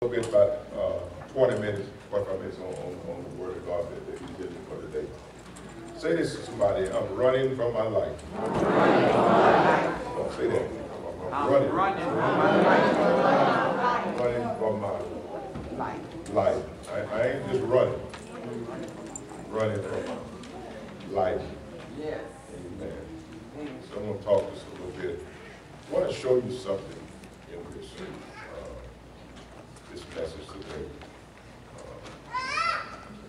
A little bit about 20 minutes, 45 minutes on the Word of God that He's given for today. Say this to somebody: I'm running from my life. I'm running from my life. Don't say that. I'm running from my life. I'm running from my life. I ain't just running. I'm running from my life. Yes. Amen. So I'm going to talk just a little bit. I want to show you something in this message today. A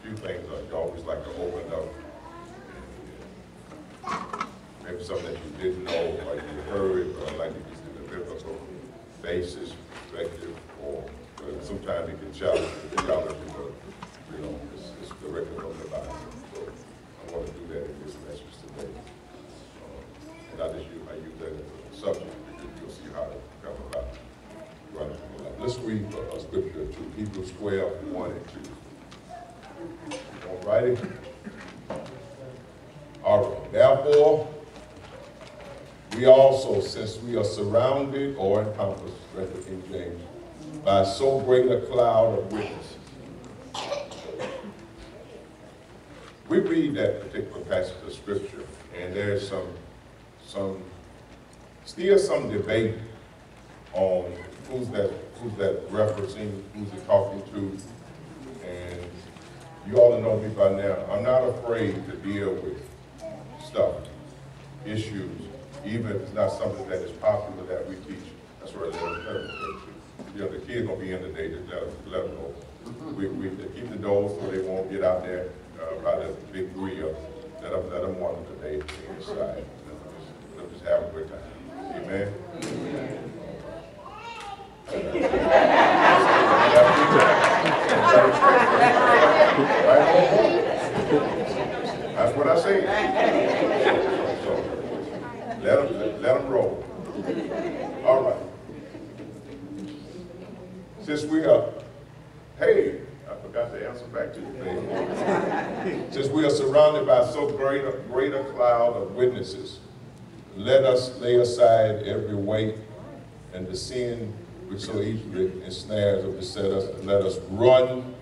few things you always like to open up. Maybe something that you didn't know, or you heard, or like to get the biblical basis, perspective, or sometimes it can challenge you, but you know, it's directly from the Bible. So I want to do that in this message today. And I use that as a subject, because you'll see how it come about. Let's read a scripture to Hebrews 12, 1 and 2. All righty? All right. Therefore, we also, since we are surrounded or encompassed, read the King James, by so great a cloud of witnesses. We read that particular passage of scripture, and there's still some debate on who's that referencing, who's it talking to. And you all know me by now. I'm not afraid to deal with stuff, issues, even if it's not something that is popular that we teach. That's where let them you know, the kids gonna be in today, just let them know. We keep the doors so they won't get out there by the big grill. Let them wander today inside. Let them just have a good time. Amen. That's what I say. So, let them roll. All right. Since we are, hey, I forgot to answer back to you, baby. Since we are surrounded by so great a cloud of witnesses, let us lay aside every weight and the sin which so easily ensnares or beset us, and let us run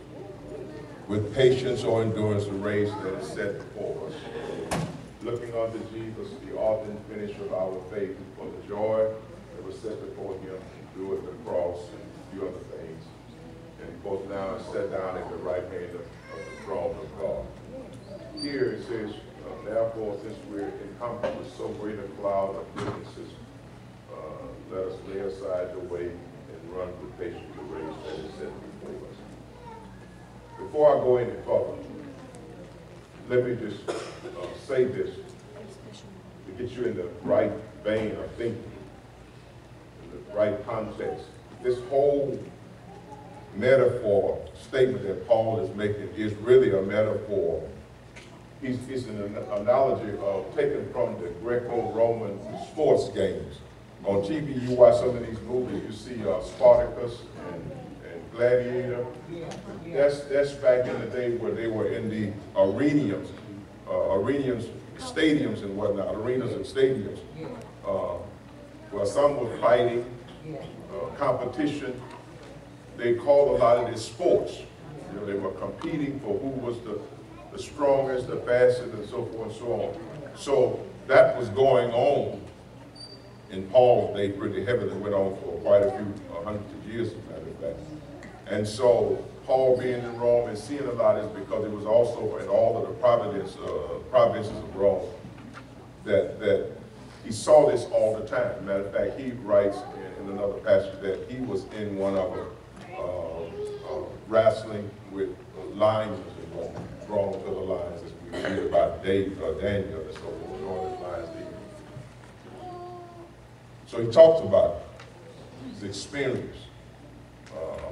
with patience or endurance the race that is set before us. Looking unto Jesus, the author and finisher of our faith, for the joy that was set before him, endured the cross and a few other things. And both now is set down at the right hand of the throne of God. Here it says, therefore, since we're encompassed with so great a cloud of witnesses, let us lay aside the weight and run with patience the race that is set before us. Before I go any further, let me just say this to get you in the right vein of thinking, in the right context. This whole metaphor statement that Paul is making is really a metaphor. It's an analogy of taken from the Greco-Roman sports games. On TV, you watch some of these movies, you see Spartacus and Gladiator. That's back in the day where they were in the arenas, stadiums and whatnot, arenas and stadiums, where some were fighting, competition. They called a lot of this sports. You know, they were competing for who was the strongest, the fastest, and so forth and so on. So that was going on in Paul's day pretty heavily. It went on for quite a few hundreds of years, as a matter of fact. And so Paul being in Rome and seeing a lot is because it was also in all of the provinces of Rome that he saw this all the time. Matter of fact, he writes in another passage that he was in one of them wrestling with lions in Rome, drawn to the lions, as we read about Daniel and so forth, drawing his lions deep. So he talks about his experience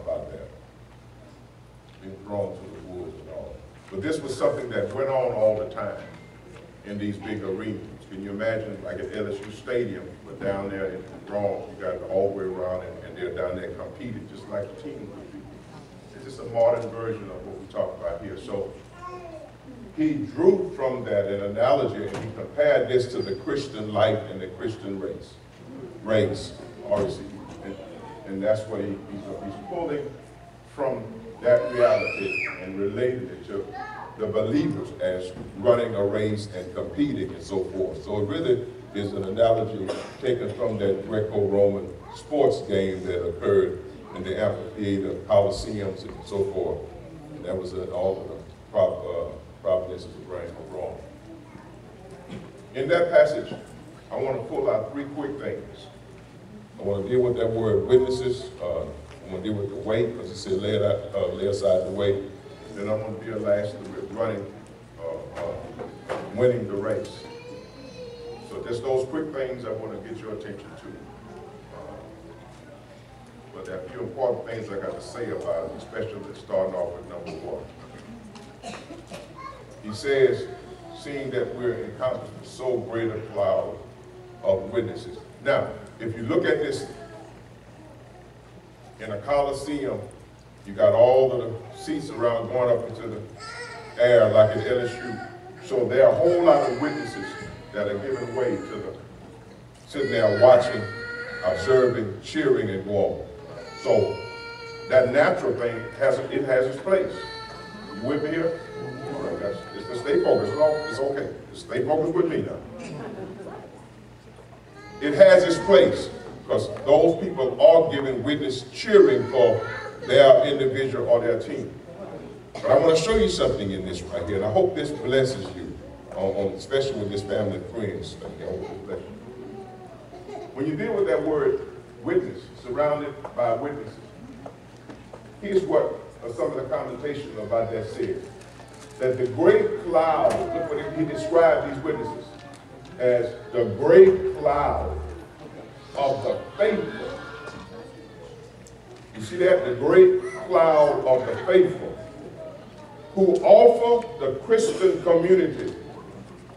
about that, being thrown to the wolves and all. But this was something that went on all the time in these big arenas. Can you imagine, like at LSU Stadium, but down there in Rome, you got it all the way around, and they're down there competing, just like a team would be. It's just a modern version of what we talk about here. So he drew from that an analogy, and he compared this to the Christian life and the Christian race, obviously. And that's what he's pulling from that reality and related it to the believers as running a race and competing and so forth. So it really is an analogy taken from that Greco-Roman sports game that occurred in the amphitheater, Colosseums, and so forth. And that was all of the providences of Rome. In that passage, I want to pull out three quick things. I want to deal with that word witnesses. I'm going to deal with the weight, because it said lay aside the weight. And then I'm going to deal lastly with winning the race. So just those quick things I want to get your attention to. But there are a few important things I got to say about it, especially starting off with number one. He says, seeing that we're encountering so great a cloud of witnesses. Now, if you look at this in a Coliseum, you got all of the seats around going up into the air like at LSU. So there are a whole lot of witnesses that are giving way to the sitting there watching, observing, cheering, and going. So that natural thing has its place. You with me here? All right, just stay focused. It's okay. Just stay focused with me now. It has its place because those people are giving witness, cheering for their individual or their team. But I want to show you something in this right here, and I hope this blesses you, especially with this family and friends. I hope this blesses you. When you deal with that word witness, surrounded by witnesses, here's what some of the commentation about that says. That the great cloud, look what he described these witnesses, as the great cloud of the faithful. You see that? The great cloud of the faithful who offer the Christian community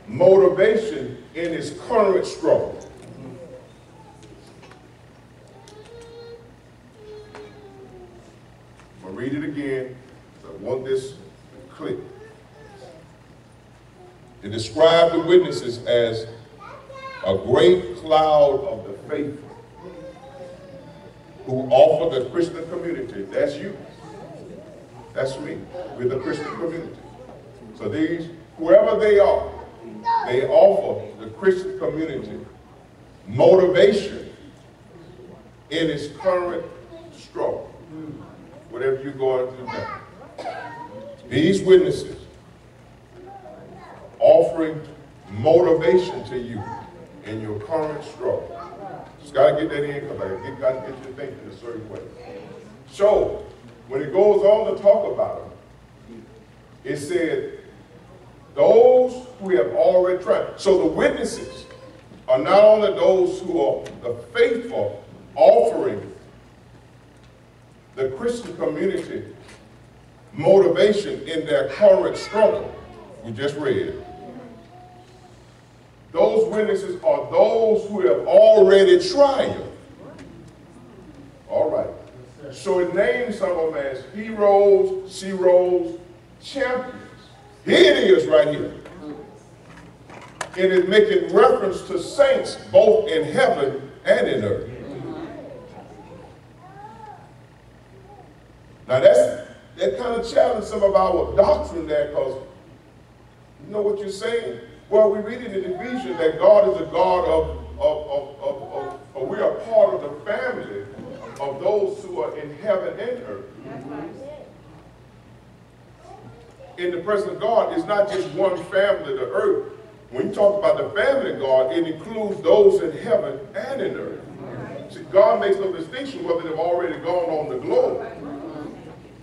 motivation in its current struggle. I'm going to read it again. I want this to click. To describe the witnesses as a great cloud of the faithful who offer the Christian community. That's you. That's me. We're the Christian community. So these, whoever they are, they offer the Christian community motivation in its current struggle. Whatever you're going through now. These witnesses offering motivation to you in your current struggle. Just got to get that in because I got to get you thinking a certain way. So, when it goes on to talk about them, it said, those who have already tried. So the witnesses are not only those who are the faithful offering the Christian community motivation in their current struggle. We just read. Those witnesses are those who have already triumphed. All right. So it names some of them as heroes, sheroes, champions. Here it is right here. It is making reference to saints both in heaven and in earth. Now that kind of challenges some of our doctrine there, because you know what you're saying? Well, we read in Ephesians that God is a God we are part of the family of those who are in heaven and earth. In the presence of God, it's not just one family, the earth. When you talk about the family of God, it includes those in heaven and in earth. See, God makes no distinction whether they've already gone on the globe.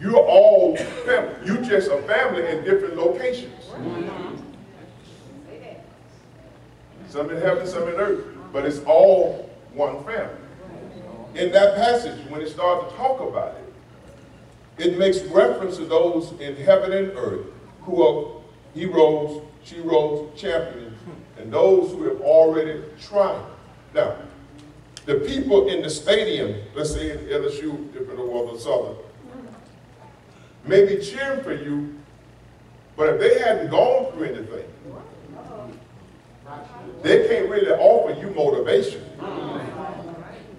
You're all family. You're just a family in different locations. Some in heaven, some in earth. But it's all one family. In that passage, when it starts to talk about it, it makes reference to those in heaven and earth who are heroes, sheroes, champions, and those who have already triumphed. Now, the people in the stadium, let's say in LSU, different or Southern, may be cheering for you, but if they hadn't gone through anything, they can't really offer you motivation.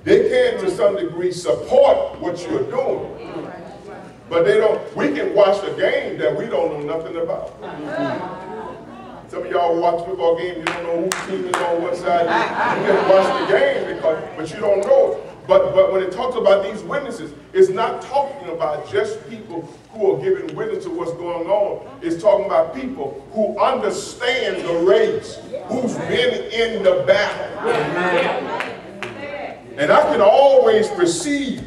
They can, to some degree, support what you're doing, But they don't, we can watch a game that we don't know nothing about. Some of y'all watch football game, you don't know whose team is on what side. You can watch the game, but you don't know. But when it talks about these witnesses, it's not talking about just people who are giving witness to what's going on. It's talking about people who understand the race, who's been in the battle. And I can always receive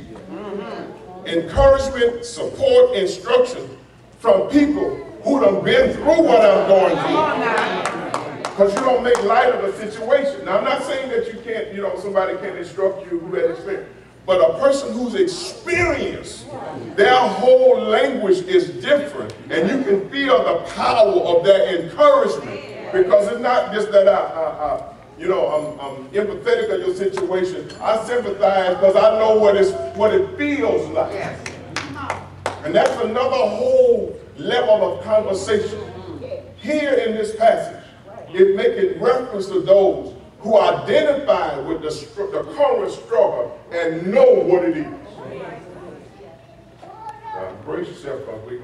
encouragement, support, instruction from people who done been through what I'm going through. Because you don't make light of the situation. Now, I'm not saying that you can't, you know, somebody can instruct you who had experience. But a person who's experienced, their whole language is different. And you can feel the power of their encouragement. Because it's not just that I'm empathetic of your situation. I sympathize because I know what it feels like. And that's another whole level of conversation. Here in this passage, it's making reference to those who identify with the current struggle and know what it is. Brace yourself, because we